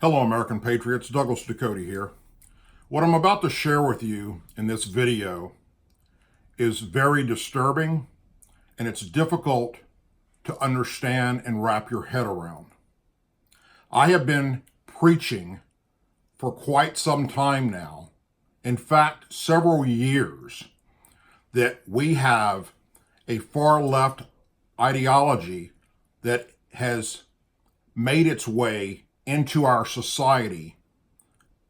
Hello, American Patriots. Douglas Ducote here. What I'm about to share with you in this video is very disturbing, and it's difficult to understand and wrap your head around. I have been preaching for quite some time now, in fact, several years, that we have a far left ideology that has made its way into our society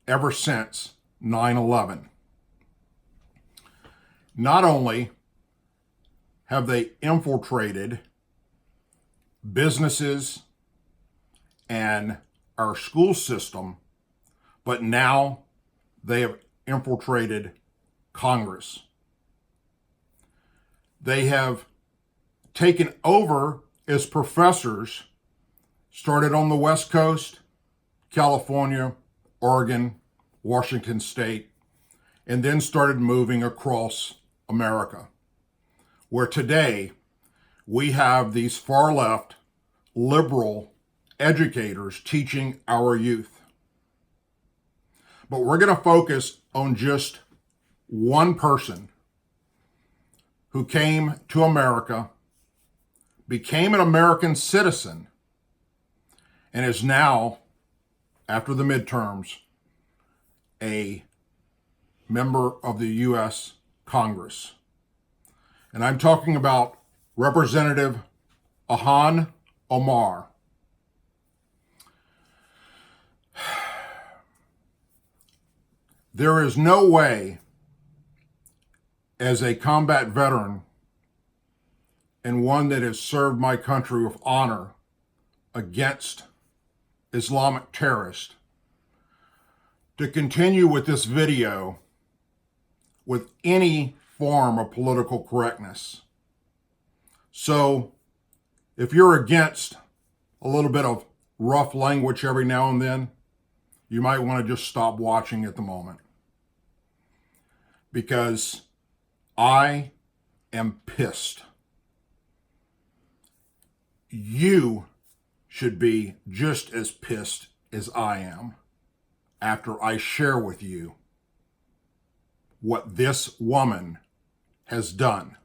ever since 9/11. Not only have they infiltrated businesses and our school system, but now they have infiltrated Congress. They have taken over as professors, started on the West Coast, California, Oregon, Washington State, and then started moving across America, where today we have these far left liberal educators teaching our youth. But we're going to focus on just one person who came to America, became an American citizen, and is now, after the midterms, a member of the U.S. Congress. And I'm talking about Representative Ilhan Omar. There is no way, as a combat veteran and one that has served my country with honor against Islamic terrorists, to continue with this video with any form of political correctness. So if you're against a little bit of rough language every now and then, you might want to just stop watching at the moment, because I am pissed. You should be just as pissed as I am after I share with you what this woman has done.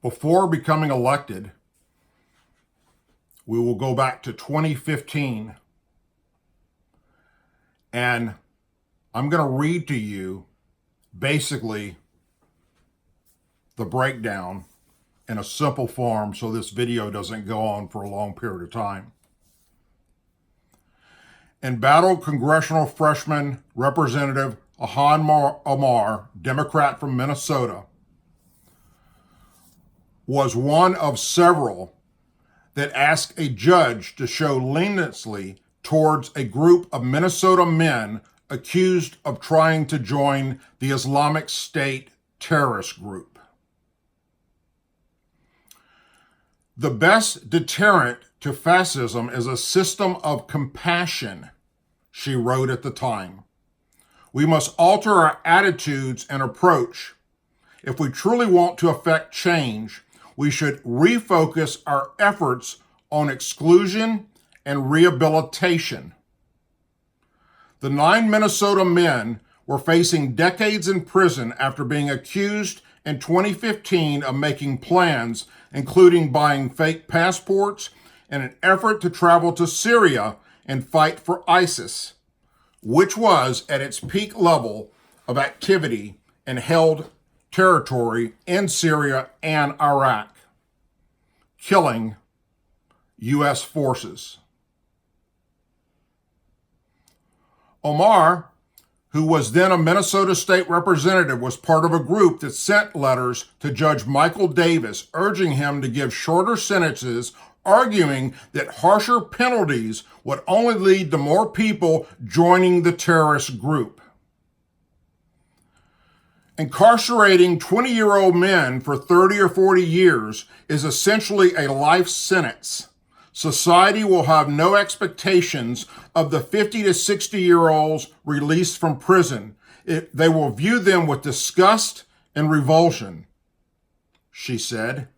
Before becoming elected, we will go back to 2015, and I'm going to read to you basically the breakdown in a simple form so this video doesn't go on for a long period of time. Embattled congressional freshman Representative Ilhan Omar, Democrat from Minnesota, was one of several that asked a judge to show leniency towards a group of Minnesota men accused of trying to join the Islamic State terrorist group. The best deterrent to fascism is a system of compassion, she wrote at the time. We must alter our attitudes and approach. If we truly want to affect change, we should refocus our efforts on exclusion and rehabilitation. The 9 Minnesota men were facing decades in prison after being accused in 2015 of making plans, including buying fake passports in an effort to travel to Syria and fight for ISIS, which was at its peak level of activity and held territory in Syria and Iraq, killing U.S. forces. Omar, who was then a Minnesota state representative, was part of a group that sent letters to Judge Michael Davis urging him to give shorter sentences, arguing that harsher penalties would only lead to more people joining the terrorist group. Incarcerating 20-year-old men for 30 or 40 years is essentially a life sentence. Society will have no expectations of the 50 to 60-year-olds released from prison. They will view them with disgust and revulsion, she said.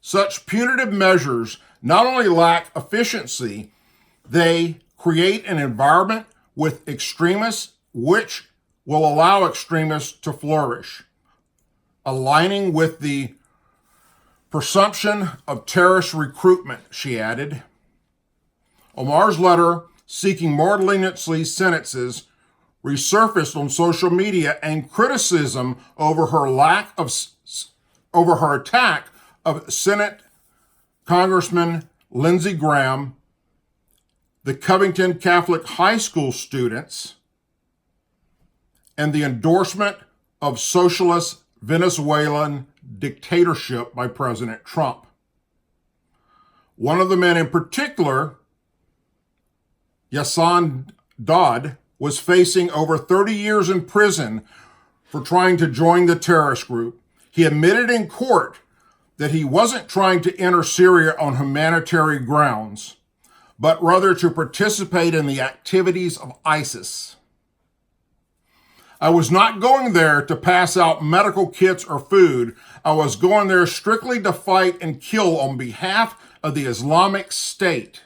Such punitive measures not only lack efficiency, they create an environment with extremists which will allow extremists to flourish, aligning with the presumption of terrorist recruitment, she added. Omar's letter seeking more leniency sentences resurfaced on social media, and criticism over her attack of Senate Congressman Lindsey Graham, the Covington Catholic High School students, and the endorsement of socialist Venezuelan dictatorship by President Trump. One of the men in particular, Yassan Dodd, was facing over 30 years in prison for trying to join the terrorist group. He admitted in court that he wasn't trying to enter Syria on humanitarian grounds, but rather to participate in the activities of ISIS. I was not going there to pass out medical kits or food. I was going there strictly to fight and kill on behalf of the Islamic State.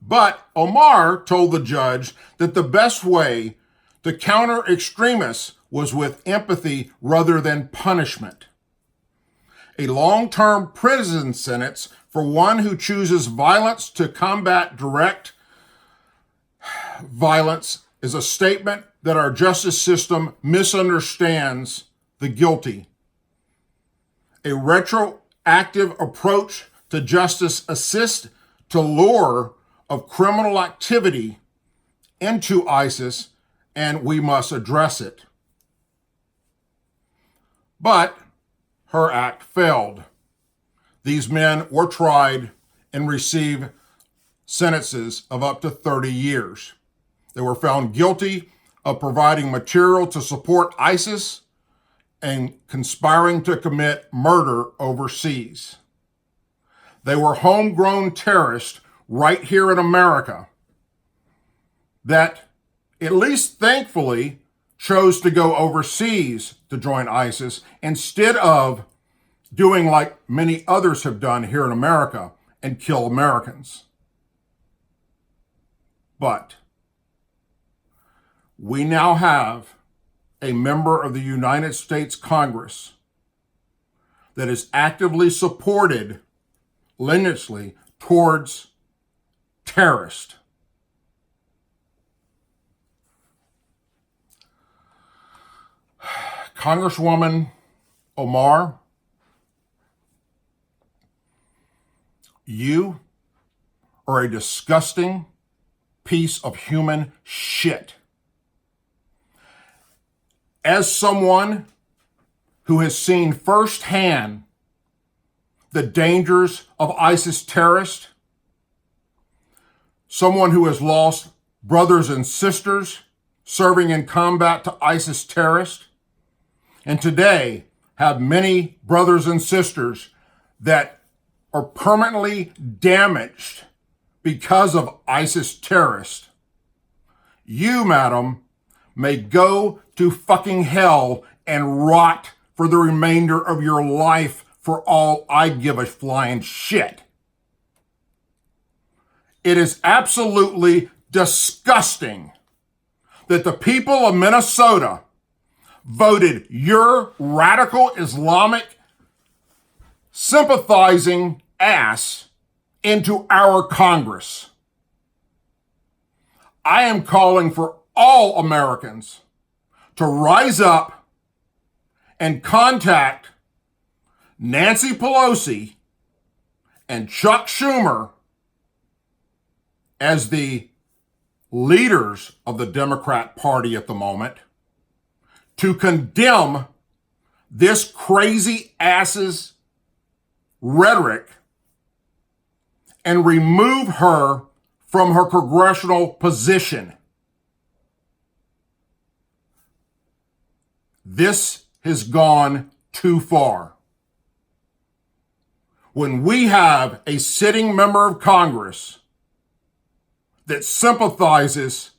But Omar told the judge that the best way to counter extremists was with empathy rather than punishment. A long-term prison sentence for one who chooses violence to combat direct violence is a statement that our justice system misunderstands the guilty. A retroactive approach to justice assists to lure of criminal activity into ISIS, and we must address it. But her act failed. These men were tried and received sentences of up to 30 years. They were found guilty of providing material to support ISIS and conspiring to commit murder overseas. They were homegrown terrorists right here in America that, at least thankfully, chose to go overseas to join ISIS instead of doing like many others have done here in America and kill Americans. But we now have a member of the United States Congress that is actively supported leniently towards terrorists. Congresswoman Omar, you are a disgusting piece of human shit. As someone who has seen firsthand the dangers of ISIS terrorists, someone who has lost brothers and sisters serving in combat to ISIS terrorists, and today have many brothers and sisters that are permanently damaged because of ISIS terrorists. You, madam, may go to fucking hell and rot for the remainder of your life for all I give a flying shit. It is absolutely disgusting that the people of Minnesota voted your radical Islamic sympathizing ass into our Congress. I am calling for all Americans to rise up and contact Nancy Pelosi and Chuck Schumer as the leaders of the Democrat Party at the moment to condemn this crazy ass's rhetoric and remove her from her congressional position. This has gone too far. When we have a sitting member of Congress that sympathizes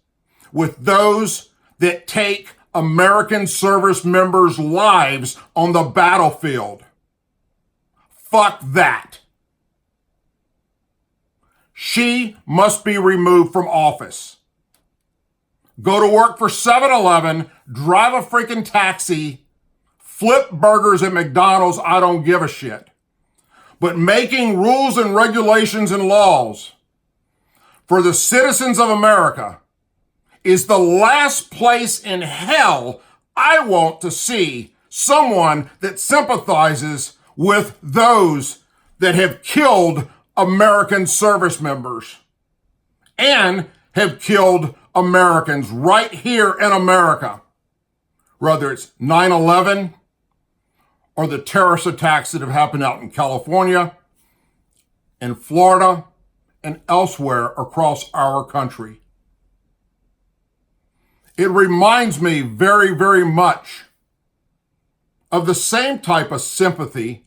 with those that take American service members' lives on the battlefield, fuck that. She must be removed from office. Go to work for 7-Eleven, drive a freaking taxi, flip burgers at McDonald's, I don't give a shit. But making rules and regulations and laws for the citizens of America is the last place in hell I want to see someone that sympathizes with those that have killed American service members and have killed Americans right here in America, whether it's 9/11 or the terrorist attacks that have happened out in California, in Florida, and elsewhere across our country. It reminds me very, very much of the same type of sympathy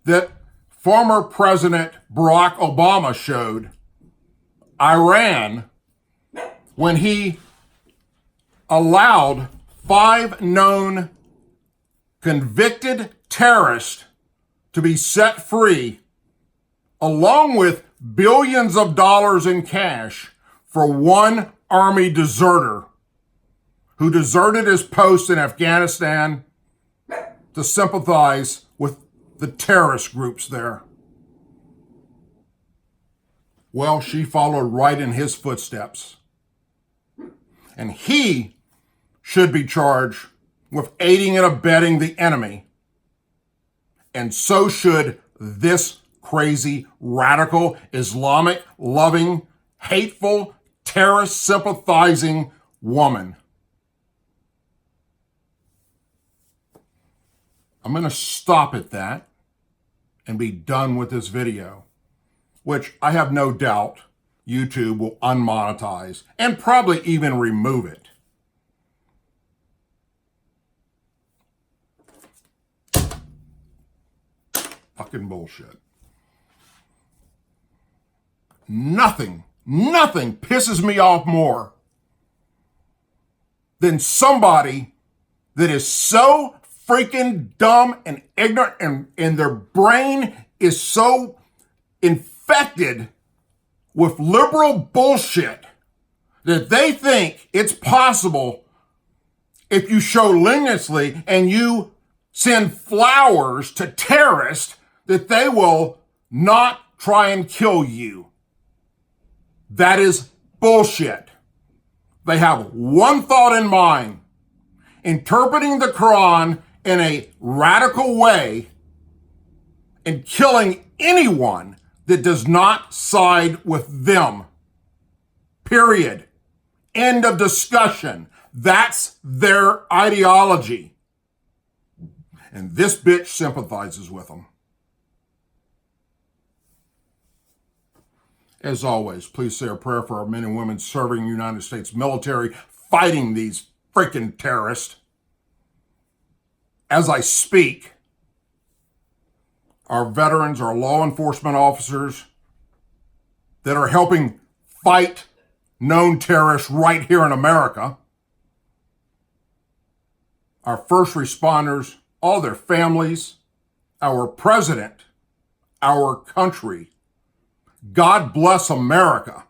that former President Barack Obama showed Iran when he allowed 5 known convicted terrorists to be set free, along with billions of dollars in cash for one army deserter who deserted his post in Afghanistan to sympathize with the terrorist groups there. Well, she followed right in his footsteps. And he should be charged with aiding and abetting the enemy. And so should this crazy, radical, Islamic, loving, hateful, terrorist sympathizing woman. I'm going to stop at that and be done with this video, which I have no doubt YouTube will unmonetize and probably even remove it. Fucking bullshit. Nothing pisses me off more than somebody that is so freaking dumb and ignorant and their brain is so infected with liberal bullshit that they think it's possible if you show leniency and you send flowers to terrorists that they will not try and kill you. That is bullshit. They have one thought in mind: interpreting the Quran in a radical way and killing anyone that does not side with them. Period. End of discussion. That's their ideology. And this bitch sympathizes with them. As always, please say a prayer for our men and women serving the United States military, fighting these freaking terrorists. As I speak, our veterans, our law enforcement officers that are helping fight known terrorists right here in America, our first responders, all their families, our president, our country. God bless America.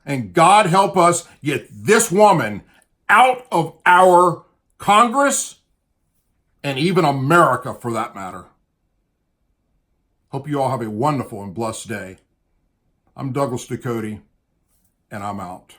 And God help us get this woman out of our Congress and even America for that matter. Hope you all have a wonderful and blessed day. I'm Douglas Ducote, and I'm out.